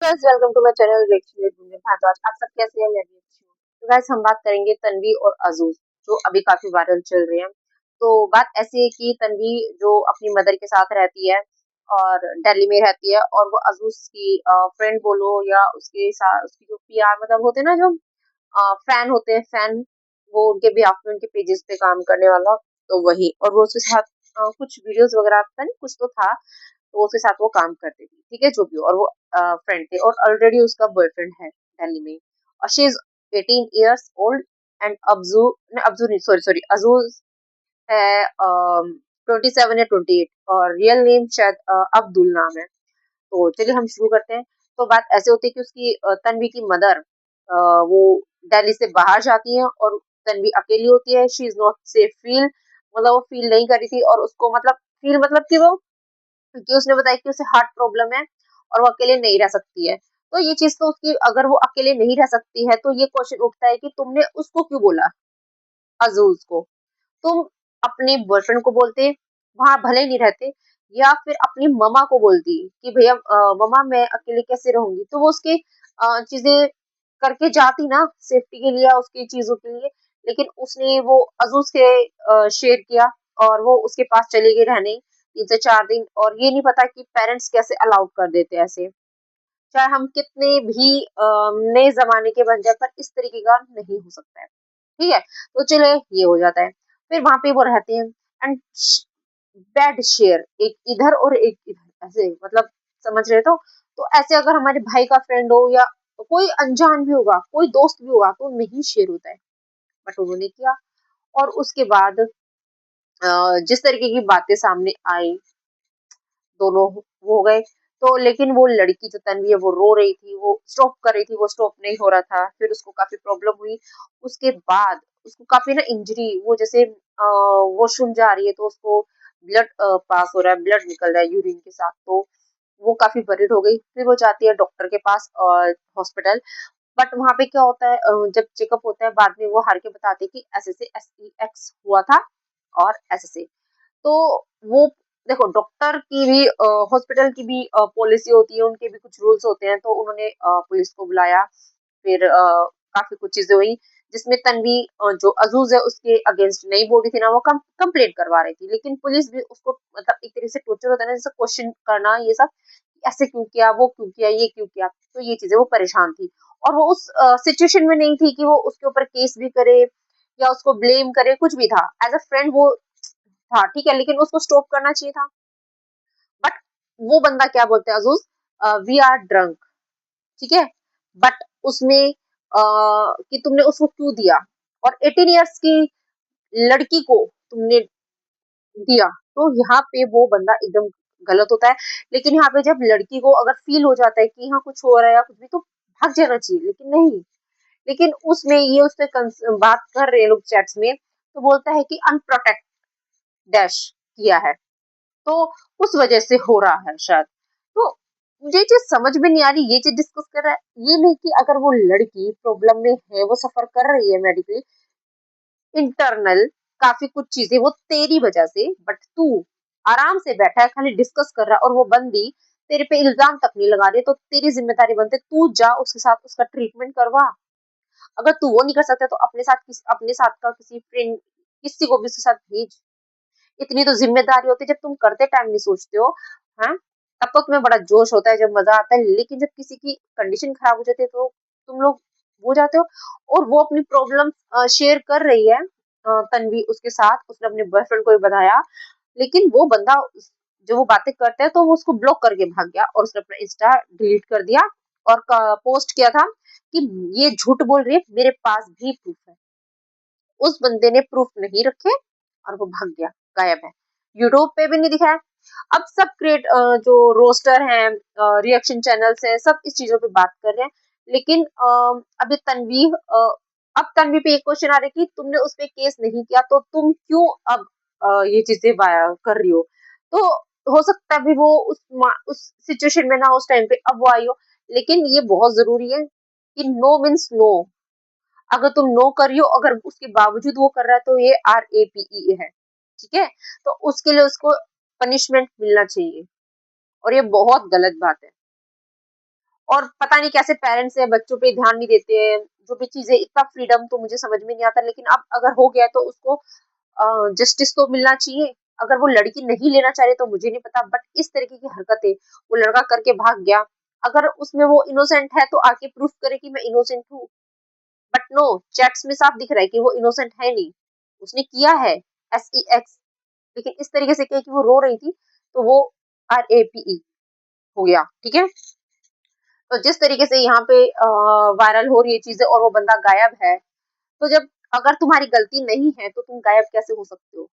Guys, welcome to my channel reaction with Munne भाई। तो आज आप सब कैसे हैं? मैं भी अच्छी हूँ। तो गाइस, हम बात करेंगे तन्वी और अजूज, जो अभी काफी वायरल चल रहे हैं। तो बात ऐसी है कि तन्वी जो अपनी मदर के साथ रहती है और दिल्ली में रहती है, और वो अजूज की फ्रेंड बोलो या उसके साथ उसकी जो पीआर मतलब होते हैं ना, जो फैन होते हैं, फैन, वो उनके भी में उनके पेजेस पे काम करने वाला, तो वही। और वो उसके साथ कुछ वीडियोस वगैरह, पता नहीं कुछ तो था, तो उसके साथ वो काम करती थी, ठीक है, जो भी हो। और वो फ्रेंड थे, और ऑलरेडी उसका बॉयफ्रेंड है दिल्ली में, और she is 18 years old. And अब्जू, अब्जू नहीं, सॉरी सॉरी, अजूज है 27 या 28, और रियल नेम शायद अब्दुल नाम है। तो चलिए हम शुरू करते हैं। तो बात ऐसे होती है कि उसकी तन्वी की मदर वो दिल्ली से बाहर जाती है, और तन्वी अकेली होती है। She is not safe feel, मतलब वो फील नहीं कर रही थी, और उसको मतलब फील मतलब कि वो, क्योंकि उसने बताया कि उसे हार्ट प्रॉब्लम है और वो अकेले नहीं रह सकती है। तो ये चीज तो उसकी, अगर वो अकेले नहीं रह सकती है तो ये क्वेश्चन उठता है कि तुमने उसको क्यों बोला, अजूज को। तुम अपने बॉयफ्रेंड को बोलते, वहां भले ही नहीं रहते, या फिर अपनी ममा को बोलती कि भैया ममा मैं अकेले कैसे रहूंगी, तो वो उसकी चीजें करके जाती ना, सेफ्टी के लिए या उसकी चीजों के लिए। लेकिन उसने वो अजूज के शेयर किया, और वो उसके पास चली गई रहने 3 से 4 दिन। और ये नहीं पता कि पेरेंट्स कैसे अलाउड कर देते ऐसे, चाहे हम कितने भी नए जमाने के बन जाए, पर इस तरीके का नहीं हो सकता है, ठीक है। तो चले, ये हो जाता है। फिर वहां पे वो रहते हैं, एंड बेड शेयर, एक इधर और एक इधर, ऐसे मतलब, समझ रहे तो ऐसे अगर हमारे भाई का फ्रेंड हो, या कोई अनजान भी होगा, कोई दोस्त भी होगा, तो नहीं शेयर होता है। बट उन्होंने किया, और उसके बाद जिस तरीके की बातें सामने आई, दोनों वो हो गए। तो लेकिन वो लड़की जो तन्वी है, वो रो रही थी, वो स्टॉप कर रही थी, वो स्टॉप नहीं हो रहा था। फिर उसको काफी प्रॉब्लम हुई। उसके बाद उसको काफी ना इंजरी, वो जैसे वॉशरूम जा रही है, तो उसको ब्लड पास हो रहा है, ब्लड निकल रहा है यूरिन के साथ। तो वो काफी वरीड हो गई। फिर वो जाती है डॉक्टर के पास और हॉस्पिटल। बट वहां पे क्या होता है, जब चेकअप होता है, बाद में वो हार के बताते हैं कि ऐसे से SEX हुआ था, और ऐसे से। तो वो, देखो, डॉक्टर की भी, हॉस्पिटल की भी पॉलिसी होती है, उनके भी कुछ रूल्स होते हैं। तो उन्होंने पुलिस को बुलाया। फिर काफी कुछ चीजें हुई, जिसमें तन्वी जो अजूज है उसके अगेंस्ट नहीं बोल रही थी ना, वो कंप्लेंट करवा रही थी। लेकिन पुलिस भी उसको, मतलब एक तरीके से टॉर्चर होता है ना, जैसे क्वेश्चन करना, ये सब, ऐसे क्यों किया, वो क्यों किया, ये क्यों किया। तो ये चीजें, वो परेशान थी। और वो उस सिचुएशन में नहीं थी कि वो उसके ऊपर केस भी करे या उसको ब्लेम करे, कुछ भी था। एज अ फ्रेंड वो था, ठीक है, लेकिन उसको स्टॉप करना चाहिए था। बट वो बंदा क्या बोलते हैं, अजूज, वी आर ड्रंक, ठीक है। बट उसमें कि तुमने उसको क्यों दिया, और 18 इयर्स की लड़की को तुमने दिया, तो यहाँ पे वो बंदा एकदम गलत होता है। लेकिन यहाँ पे जब लड़की को अगर फील हो जाता है कि यहाँ कुछ हो रहा है या कुछ भी, तो भाग जाना चाहिए, लेकिन नहीं। लेकिन उसमें ये उससे बात कर रहे हैं लोग चैट्स में, तो बोलता है कि अनप्रोटेक्ट डैश किया है, तो उस वजह से हो रहा है शायद। तो ये चीज समझ में नहीं आ रही, ये चीज डिस्कस कर रहा है। ये नहीं कि अगर वो लड़की प्रॉब्लम में है, वो सफर कर रही है मेडिकली, इंटरनल, काफी कुछ चीजें वो तेरी वजह से, बट तू आराम से बैठा है, खाली डिस्कस कर रहा है, और वो बंदी तेरे पे इल्जाम तक नहीं लगा रही, तो तेरी जिम्मेदारी बनती, तू जा उसके साथ उसका ट्रीटमेंट करवा। अगर तू वो नहीं कर सकता, तो अपने साथ का किसी फ्रेंड, किसी को भी उसके साथ भेज। इतनी तो जिम्मेदारी होती है, जब तुम करते टाइम नहीं सोचते हो, हाँ, तब तो तुम्हें बड़ा जोश होता है, जब मजा आता है। लेकिन जब किसी की कंडीशन खराब हो जाती है, तो तुम लोग हो जाते हो। और वो अपनी प्रॉब्लम शेयर कर रही है, तन्वी उसके साथ, उसने अपने बॉयफ्रेंड को भी बताया। लेकिन वो बंदा जो वो बातें करता है, तो वो उसको ब्लॉक करके भाग गया, और उसने अपना इंस्टा डिलीट कर दिया, और पोस्ट किया था कि ये झूठ बोल रही है, मेरे पास भी प्रूफ है। उस बंदे ने प्रूफ नहीं रखे, और वो भाग गया, गायब है, यूट्यूब पे भी नहीं दिखा है। अब सब जो रोस्टर हैं, रिएक्शन चैनल्स हैं, सब इस चीजों पे बात कर रहे हैं। लेकिन अभी अब तन्वी पे एक क्वेश्चन आ रहा है कि तुमने उस पे केस नहीं किया, तो तुम क्यों अब ये चीजें कर रही हो। तो हो सकता है भी वो उस सिचुएशन में ना, उस टाइम पे, अब वो आई हो। लेकिन ये बहुत जरूरी है कि नो मीन्स नो। अगर तुम नो कर रही हो, अगर उसके बावजूद वो कर रहा है, तो ये RAPE है, ठीक है। तो उसके लिए उसको पनिशमेंट मिलना चाहिए, और ये बहुत गलत बात है। और पता नहीं कैसे पेरेंट्स है बच्चों पे ध्यान नहीं देते हैं, जो भी चीजें इतना फ्रीडम तो मुझे समझ में नहीं आता, लेकिन अब अगर हो गया तो उसको जस्टिस तो मिलना चाहिए। अगर वो लड़की नहीं लेना चाह रही तो मुझे नहीं पता, बट इस तरीके की हरकतें वो लड़का करके भाग गया। अगर उसमें वो इनोसेंट है तो आके प्रूफ करे कि मैं इनोसेंट हूँ, बट नो, चैट्स में साफ दिख रहा है कि वो इनोसेंट है नहीं, उसने किया है SEX, लेकिन इस तरीके से किया कि वो रो रही थी, तो वो RAPE हो गया, ठीक है। तो जिस तरीके से यहाँ पे वायरल हो रही है चीजें और वो बंदा गायब है, तो जब अगर तुम्हारी गलती नहीं है तो तुम गायब कैसे हो सकते हो,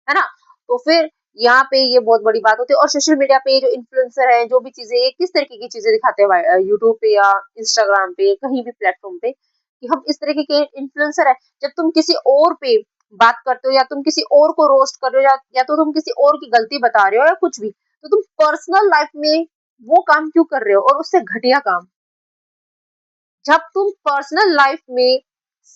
है ना? तो फिर यहाँ पे ये बहुत बड़ी बात होती है। और सोशल मीडिया पे ये जो इन्फ्लुएंसर है, जो भी चीजें, ये किस तरीके की चीजें दिखाते हैं यूट्यूब पे या इंस्टाग्राम पे, कहीं भी प्लेटफॉर्म पे, कि हम इस तरीके के इन्फ्लुएंसर है। जब तुम किसी और पे बात करते हो या तुम किसी और को रोस्ट कर रहे हो या तो तुम किसी और की गलती बता रहे हो या कुछ भी, तो तुम पर्सनल लाइफ में वो काम क्यों कर रहे हो, और उससे घटिया काम। जब तुम पर्सनल लाइफ में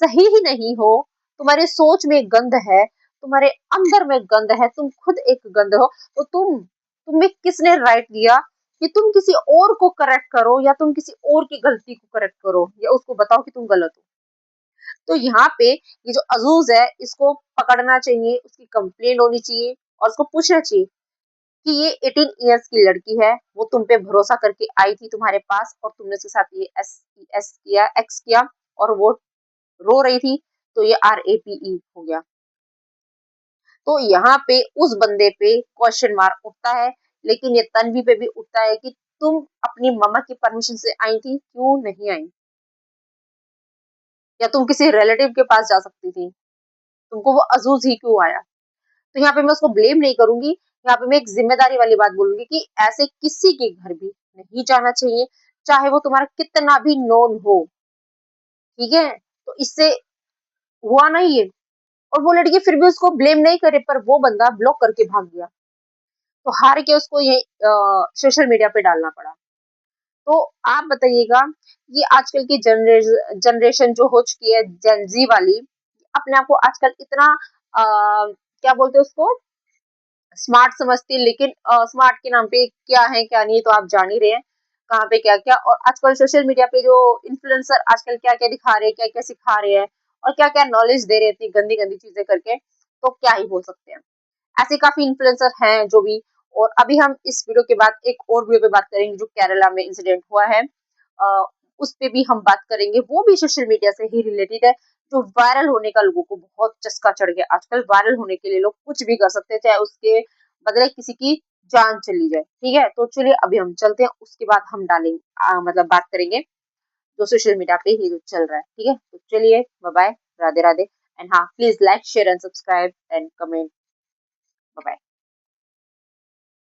सही ही नहीं हो, तुम्हारे सोच में गंद है, तुम्हारे अंदर में गंद है, तुम खुद एक गंद हो, तो तुम्हें किसने राइट दिया कि तुम किसी और को करेक्ट करो या तुम किसी और की गलती को करेक्ट करो या उसको बताओ कि तुम गलत हो। तो यहाँ पे ये जो अजूज है, इसको पकड़ना चाहिए, उसकी कंप्लेन होनी चाहिए और उसको पूछना चाहिए कि ये 18 इयर्स की लड़की है, वो तुम पे भरोसा करके आई थी तुम्हारे पास और तुमने उसके साथ ये एस किया, एक्स किया, और वो रो रही थी, तो ये RAPE हो गया। तो यहाँ पे उस बंदे पे क्वेश्चन मार्क उठता है, लेकिन ये तन्वी पे भी उठता है कि तुम अपनी मम्मा की परमिशन से आई थी, क्यों नहीं आई, या तुम किसी रिलेटिव के पास जा सकती थी, तुमको वो अजूज ही क्यों आया। तो यहाँ पे मैं उसको ब्लेम नहीं करूंगी, यहाँ पे मैं एक जिम्मेदारी वाली बात बोलूंगी कि ऐसे किसी के घर भी नहीं जाना चाहिए, चाहे वो तुम्हारा कितना भी नोन हो, ठीक है। तो इससे हुआ नहीं है, और वो लड़की फिर भी उसको ब्लेम नहीं करे, पर वो बंदा ब्लॉक करके भाग गया, तो हार के उसको ये सोशल मीडिया पे डालना पड़ा। तो आप बताइएगा, ये आजकल की जनरेशन जो हो चुकी है जेनजी वाली, अपने आप को आजकल इतना क्या बोलते हैं उसको, स्मार्ट समझती है, लेकिन स्मार्ट के नाम पे क्या है क्या नहीं तो आप जान ही रहे हैं, कहाँ पे क्या क्या। और आजकल सोशल मीडिया पे जो इन्फ्लुएंसर आजकल क्या क्या दिखा रहे हैं, क्या क्या सिखा रहे हैं, और क्या क्या नॉलेज दे रहे हैं इतनी गंदी गंदी चीजें करके, तो क्या ही बोल सकते हैं। ऐसे काफी इन्फ्लुएंसर हैं जो भी। और अभी हम इस वीडियो के बाद एक और वीडियो पे बात करेंगे जो केरला में इंसिडेंट हुआ है, उस पे भी हम बात करेंगे, वो भी सोशल मीडिया से ही रिलेटेड है। जो वायरल होने का लोगों को बहुत चस्का चढ़ गया आजकल, वायरल होने के लिए लोग कुछ भी कर सकते हैं, चाहे उसके बदले किसी की जान चली जाए, ठीक है। तो चलिए अभी हम चलते हैं, उसके बाद हम डालेंगे मतलब बात करेंगे जो सोशल मीडिया पे ही जो चल रहा है, ठीक है। तो चलिए, bye bye, Radhe Radhe. And हाँ, please like share and subscribe and comment. Bye bye.